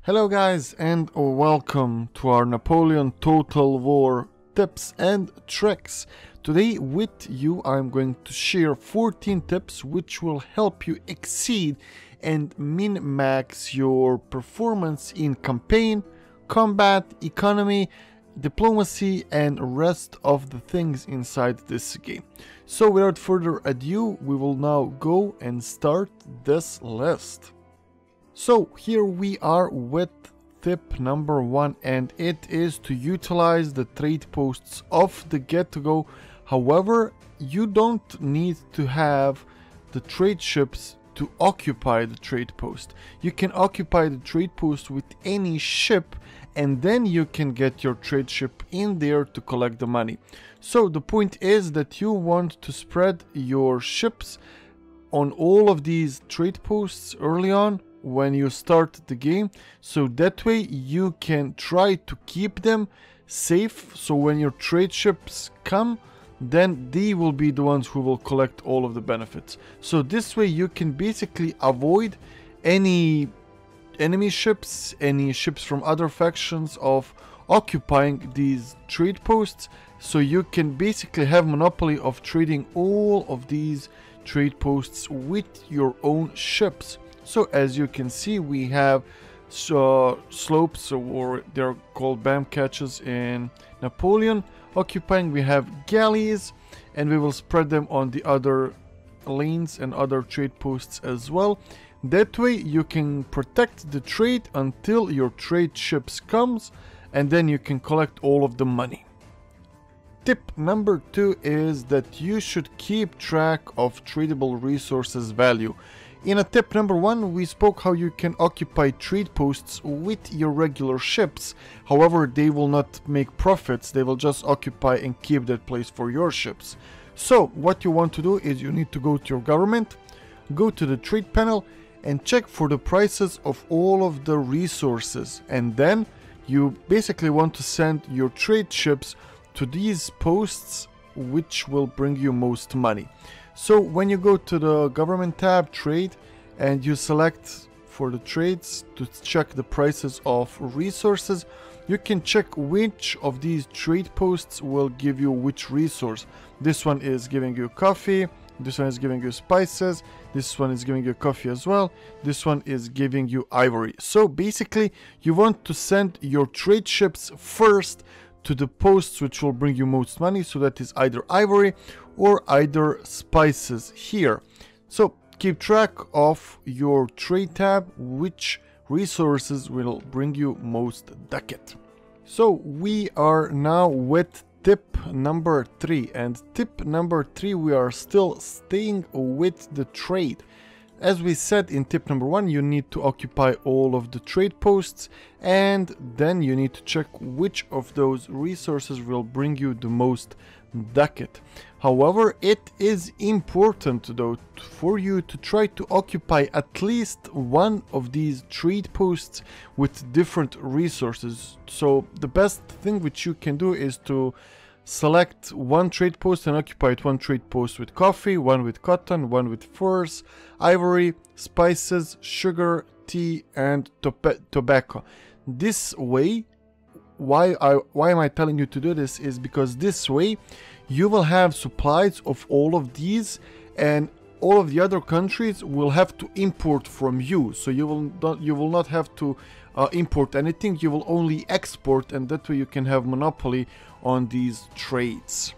Hello guys and welcome to our Napoleon Total War tips and tricks. Today with you I'm going to share 14 tips which will help you exceed and min-max your performance in campaign, combat, economy, diplomacy and rest of the things inside this game. So without further ado, we will now go and start this list. So here we are with tip number 1, and it is to utilize the trade posts of the get-to-go. However, you don't need to have the trade ships to occupy the trade post. You can occupy the trade post with any ship, and then you can get your trade ship in there to collect the money. So the point is that you want to spread your ships on all of these trade posts early on when you start the game, so that way you can try to keep them safe, so when your trade ships come, then they will be the ones who will collect all of the benefits. So this way you can basically avoid any enemy ships, any ships from other factions of occupying these trade posts, so you can basically have monopoly of trading all of these trade posts with your own ships. So as you can see, we have slopes, or they're called BAM catches in Napoleon occupying. We have galleys, and we will spread them on the other lanes and other trade posts as well. That way you can protect the trade until your trade ships comes, and then you can collect all of the money. Tip number 2 is that you should keep track of tradable resources value. In a tip number 1, we spoke how you can occupy trade posts with your regular ships. However, they will not make profits, they will just occupy and keep that place for your ships. So what you want to do is you need to go to your government, go to the trade panel and check for the prices of all of the resources, and then you basically want to send your trade ships to these posts which will bring you most money. So when you go to the government tab, trade, and you select for the trades to check the prices of resources, you can check which of these trade posts will give you which resource. This one is giving you coffee, this one is giving you spices, this one is giving you coffee as well, this one is giving you ivory. So basically you want to send your trade ships first to the posts which will bring you most money, so that is either ivory or either spices here. So keep track of your trade tab, which resources will bring you most ducat. So we are now with tip number 3, and tip number 3 we are still staying with the trade. As we said in tip number 1, you need to occupy all of the trade posts, and then you need to check which of those resources will bring you the most ducat. However, it is important though for you to try to occupy at least one of these trade posts with different resources. So the best thing which you can do is to select one trade post and occupy it, one trade post with coffee, one with cotton, one with furs, ivory, spices, sugar, tea and tobacco. This way, why am I telling you to do this is because this way you will have supplies of all of these, and all of the other countries will have to import from you. So you will not have to import anything, you will only export, and that way you can have monopoly on these trades.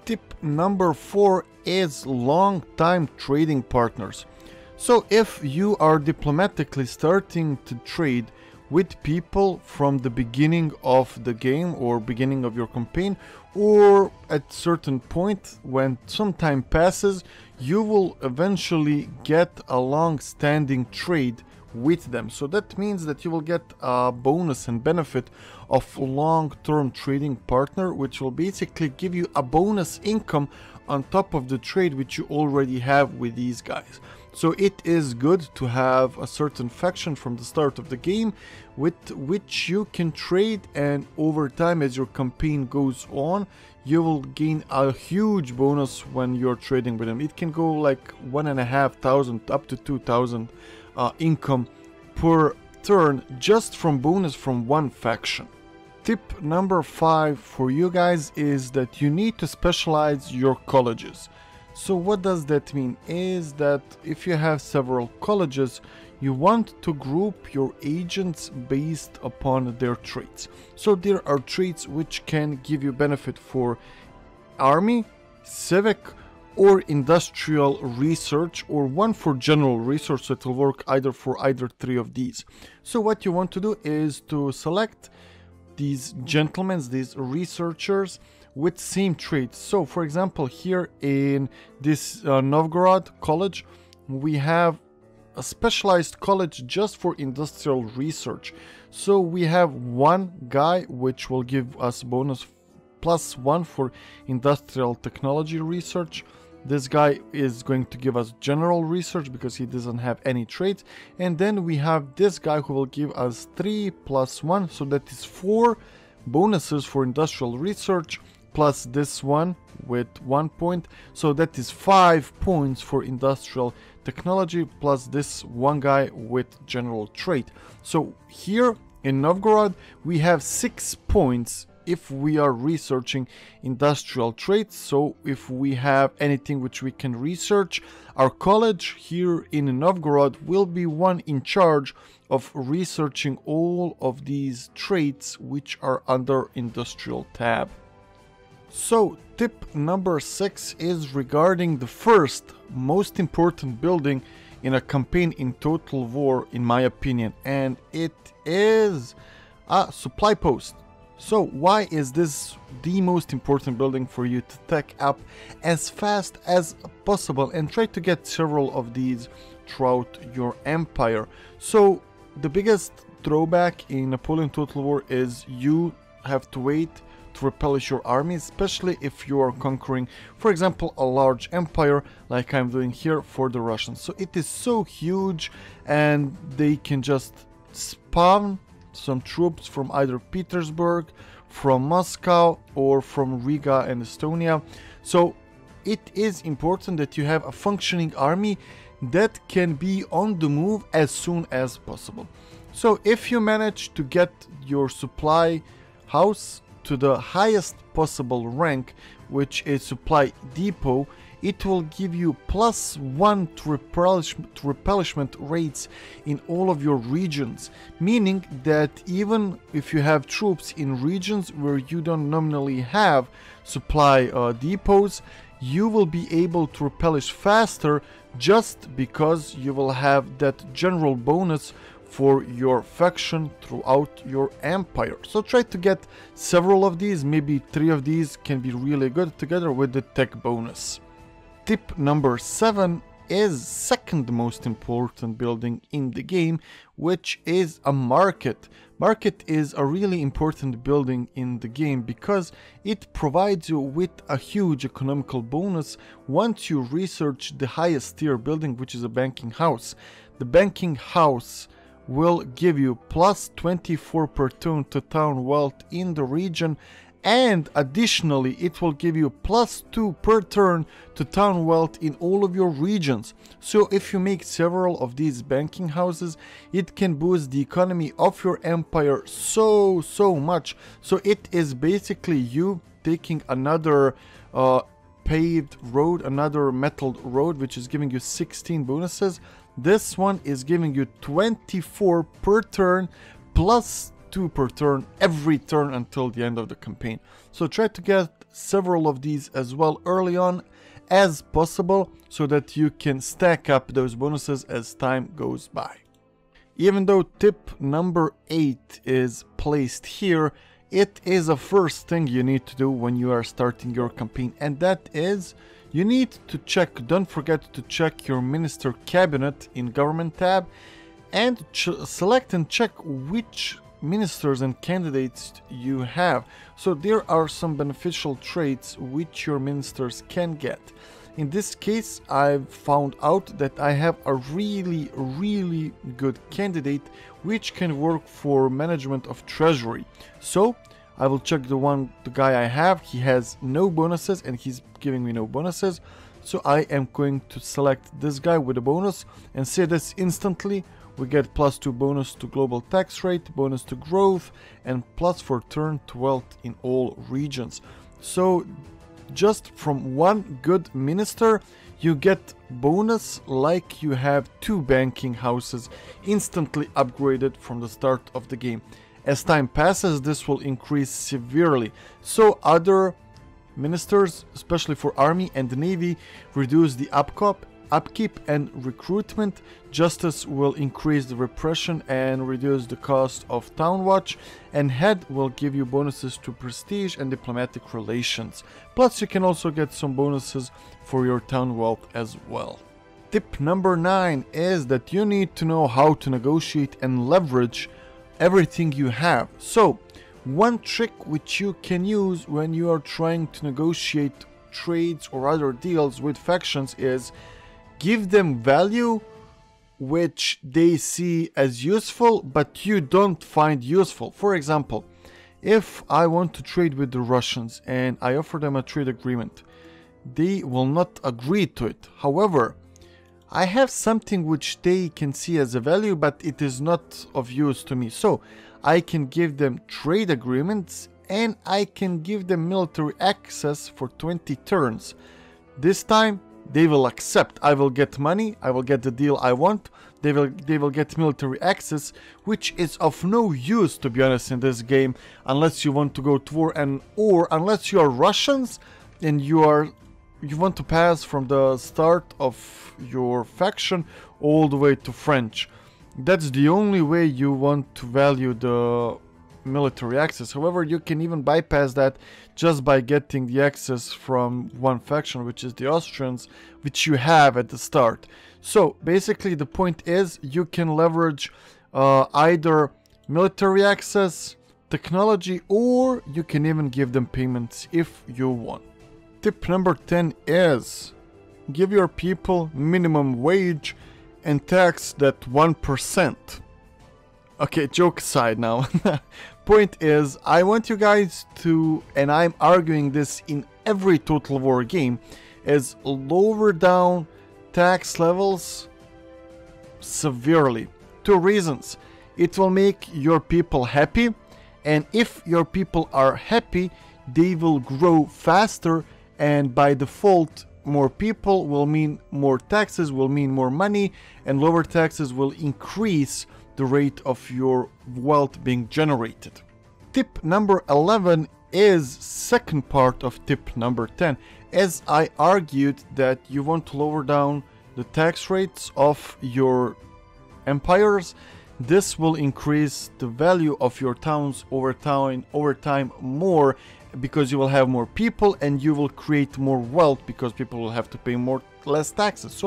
Tip number 4 is long-time trading partners. So if you are diplomatically starting to trade with people from the beginning of the game or beginning of your campaign, or at certain point when some time passes, you will eventually get a long-standing trade with them. So that means that you will get a bonus and benefit of long-term trading partner, which will basically give you a bonus income on top of the trade which you already have with these guys. So it is good to have a certain faction from the start of the game with which you can trade, and over time as your campaign goes on you will gain a huge bonus when you're trading with them. It can go like 1,500 up to 2,000 income per turn just from bonus from one faction. Tip number 5 for you guys is that you need to specialize your colleges. So what does that mean? Is that if you have several colleges, you want to group your agents based upon their traits. So there are traits which can give you benefit for army, civic, or industrial research, or one for general research, so it will work either for either 3 of these. So what you want to do is to select these gentlemen, these researchers with same traits. So for example, here in this Novgorod college, we have a specialized college just for industrial research. So we have one guy which will give us bonus +1 for industrial technology research. This guy is going to give us general research because he doesn't have any traits. And then we have this guy who will give us 3 + 1, so that is 4 bonuses for industrial research, plus this one with 1 point, so that is 5 points for industrial technology, plus this one guy with general trait. So here in Novgorod we have 6 points if we are researching industrial traits. So if we have anything which we can research, our college here in Novgorod will be one in charge of researching all of these traits which are under industrial tab. So tip number 6 is regarding the first most important building in a campaign in Total War, in my opinion, and it is a supply post. So why is this the most important building for you to tech up as fast as possible and try to get several of these throughout your empire? So the biggest drawback in Napoleon Total War is you have to wait to replenish your army, especially if you are conquering, for example, a large empire like I'm doing here for the Russians. So it is so huge and they can just spawn some troops from either Petersburg, from Moscow, or from Riga and Estonia. So it is important that you have a functioning army that can be on the move as soon as possible. So if you manage to get your supply house to the highest possible rank, which is supply depot, it will give you +1 to replenishment rates in all of your regions, meaning that even if you have troops in regions where you don't nominally have supply depots, you will be able to replenish faster just because you will have that general bonus for your faction throughout your empire. So try to get several of these, maybe 3 of these can be really good together with the tech bonus. Tip number 7 is second most important building in the game, which is a market. Market is a really important building in the game because it provides you with a huge economical bonus once you research the highest tier building, which is a banking house. The banking house will give you +24 per turn to town wealth in the region, and additionally it will give you +2 per turn to town wealth in all of your regions. So if you make several of these banking houses, it can boost the economy of your empire so much. So it is basically you taking another paved road, another metal road, which is giving you 16 bonuses. This one is giving you 24 per turn +2 per turn every turn until the end of the campaign. So try to get several of these as well early on as possible so that you can stack up those bonuses as time goes by. Even though tip number 8 is placed here, it is a first thing you need to do when you are starting your campaign, and that is you need to check, don't forget to check your minister cabinet in government tab and select and check which ministers and candidates you have. So there are some beneficial traits which your ministers can get. In this case, I've found out that I have a really good candidate which can work for management of treasury. So I will check the guy I have. He has no bonuses and he's giving me no bonuses. So I am going to select this guy with a bonus and say this instantly. We get +2 bonus to global tax rate, bonus to growth, and +4 turn to wealth in all regions. So just from one good minister, you get bonus like you have 2 banking houses instantly upgraded from the start of the game. As time passes, this will increase severely. So other ministers, especially for army and navy, reduce the upkeep and recruitment. Justice will increase the repression and reduce the cost of town watch, and head will give you bonuses to prestige and diplomatic relations. Plus you can also get some bonuses for your town wealth as well. Tip number 9 is that you need to know how to negotiate and leverage everything you have. So one trick which you can use when you are trying to negotiate trades or other deals with factions is give them value which they see as useful but you don't find useful. For example, if I want to trade with the Russians and I offer them a trade agreement, they will not agree to it. However, I have something which they can see as a value but it is not of use to me. So I can give them trade agreements and I can give them military access for 20 turns. This time they will accept. I will get money, I will get the deal I want, they will get military access, which is of no use, to be honest, in this game, unless you want to go to war, or unless you are Russians and you want to pass from the start of your faction all the way to French. That's the only way you want to value the military access. However, you can even bypass that just by getting the access from one faction, which is the Austrians, which you have at the start. So basically the point is you can leverage either military access, technology, or you can even give them payments if you want. Tip number 10 is give your people minimum wage and tax that 1%. Okay, joke aside now. Point is, I want you guys to, and I'm arguing this in every Total War game, is lower down tax levels severely. 2 reasons. It will make your people happy, and if your people are happy, they will grow faster, and by default, more people will mean more taxes, will mean more money, and lower taxes will increase the rate of your wealth being generated. Tip number 11 is second part of tip number 10. As I argued that you want to lower down the tax rates of your empires, this will increase the value of your towns over time more, because you will have more people and you will create more wealth because people will have to pay less taxes.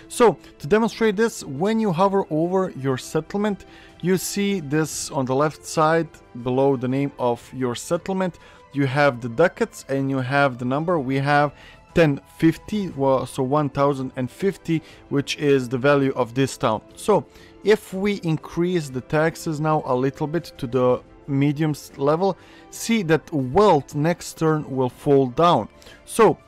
So to demonstrate this, when you hover over your settlement, you see this on the left side below the name of your settlement. You have the ducats and you have the number. We have 1050, so 1050, which is the value of this town. So if we increase the taxes now a little bit to the medium level, see that wealth next turn will fall down. So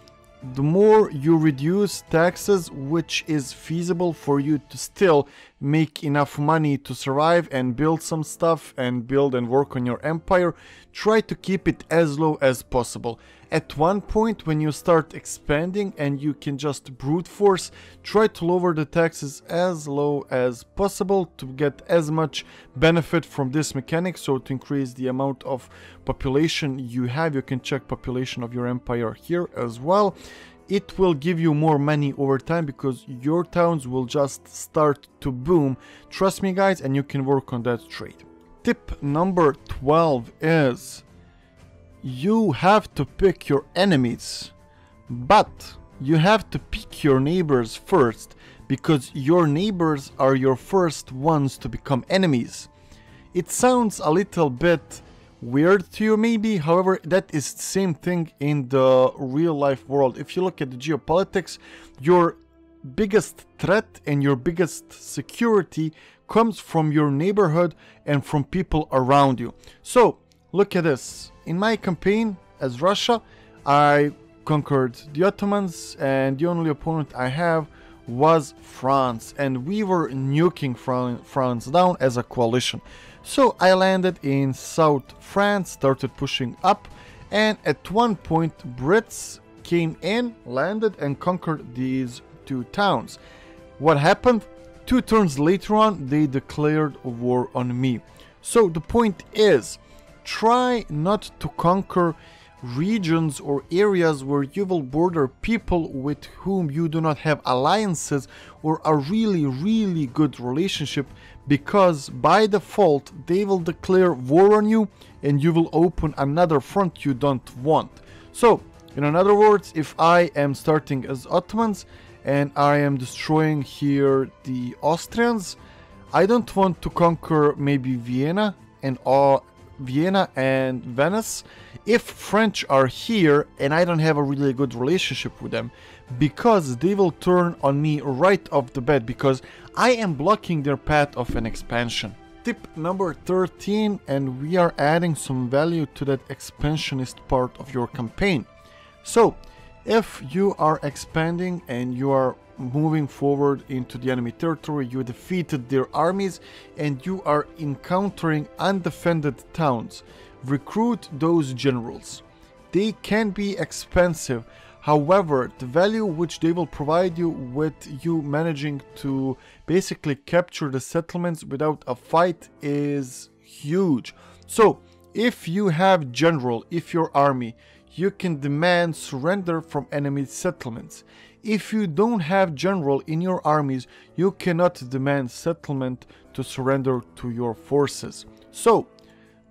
the more you reduce taxes, which is feasible for you to still make enough money to survive and build some stuff and build and work on your empire, try to keep it as low as possible. At one point when you start expanding and you can just brute force, try to lower the taxes as low as possible to get as much benefit from this mechanic. So to increase the amount of population you have, you can check population of your empire here as well. It will give you more money over time because your towns will just start to boom. Trust me guys, and you can work on that trade. Tip number 12 is you have to pick your enemies, but you have to pick your neighbors first, because your neighbors are your first ones to become enemies. It sounds a little bit weird to you maybe, however that is the same thing in the real life world. If you look at the geopolitics, your biggest threat and your biggest security comes from your neighborhood and from people around you. So look at this. In my campaign as Russia, I conquered the Ottomans, and the only opponent I have was France, and we were nuking France down as a coalition. So I landed in South France, started pushing up, and at one point Brits came in, landed, and conquered these two towns. What happened? 2 turns later on, they declared war on me. So the point is, try not to conquer regions or areas where you will border people with whom you do not have alliances or a really good relationship, because by default they will declare war on you and you will open another front you don't want. So in other words, if I am starting as Ottomans and I am destroying here the Austrians, I don't want to conquer maybe Vienna and Venice if French are here and I don't have a really good relationship with them, because they will turn on me right off the bat because I am blocking their path of an expansion. Tip number 13, and we are adding some value to that expansionist part of your campaign. So if you are expanding and you are moving forward into the enemy territory, you defeated their armies and you are encountering undefended towns, recruit those generals. They can be expensive, however the value which they will provide you with you managing to basically capture the settlements without a fight is huge. So if you have general, if your army, you can demand surrender from enemy settlements. If you don't have general in your armies, you cannot demand settlement to surrender to your forces. So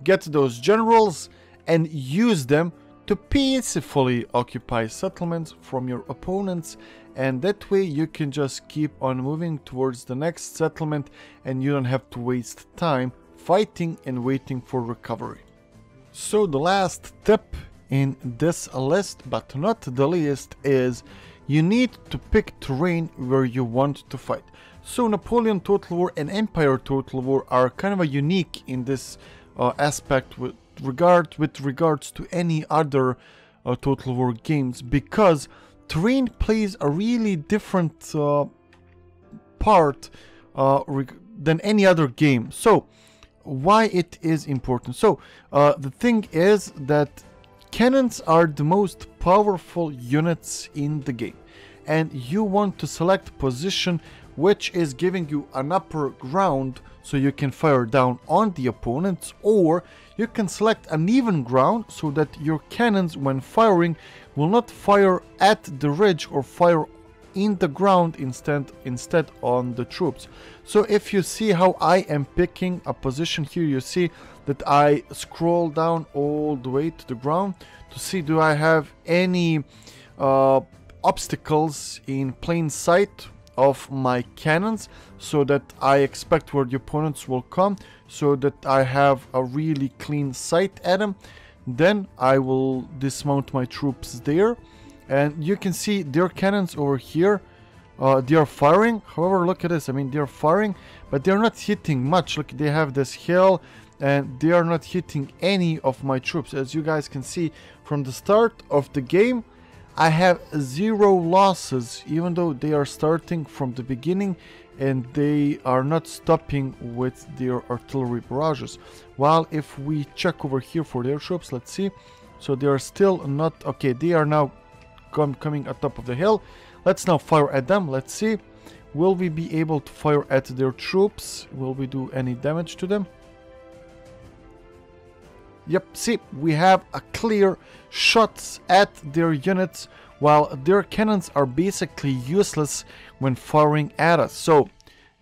get those generals and use them to peacefully occupy settlements from your opponents, and that way you can just keep on moving towards the next settlement and you don't have to waste time fighting and waiting for recovery. So the last tip in this list, but not the least, is you need to pick terrain where you want to fight. So Napoleon Total War and Empire Total War are kind of a unique in this aspect with regards to any other Total War games, because terrain plays a really different part than any other game. So why it is important? So the thing is that cannons are the most powerful units in the game, and you want to select position which is giving you an upper ground so you can fire down on the opponents, or you can select an even ground so that your cannons when firing will not fire at the ridge or fire in the ground instead on the troops. So if you see how I am picking a position here, you see that I scroll down all the way to the ground to see do I have any obstacles in plain sight of my cannons, so that I expect where the opponents will come, so that I have a really clean sight at them. Then I will dismount my troops there, and you can see their cannons over here. They are firing. However, look at this. I mean, they are firing, but they are not hitting much. Look, they have this hill, and they are not hitting any of my troops. As you guys can see from the start of the game, I have 0 losses, even though they are starting from the beginning and they are not stopping with their artillery barrages. While if we check over here for their troops, let's see. So they are still not... Okay, they are now coming at top of the hill. Let's now fire at them. Let's see. Will we be able to fire at their troops? Will we do any damage to them? Yep, see, we have a clear shots at their units, while their cannons are basically useless when firing at us. So,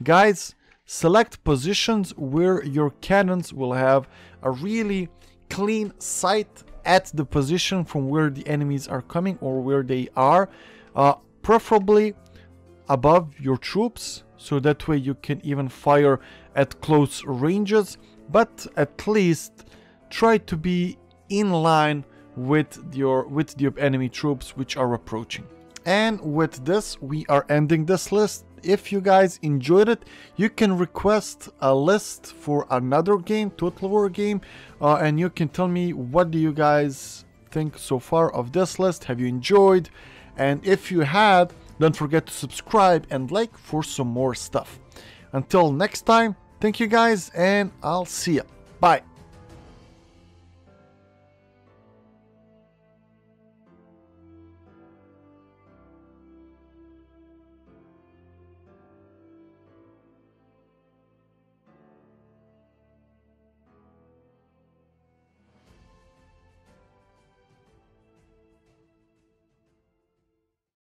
guys, select positions where your cannons will have a really clean sight at the position from where the enemies are coming or where they are, preferably above your troops, so that way you can even fire at close ranges, but at least try to be in line with the enemy troops which are approaching. And with this, we are ending this list. If you guys enjoyed it, you can request a list for another game, Total War game, and you can tell me what do you guys think so far of this list? Have you enjoyed? And if you had, don't forget to subscribe and like for some more stuff. Until next time, thank you guys, and I'll see ya. Bye.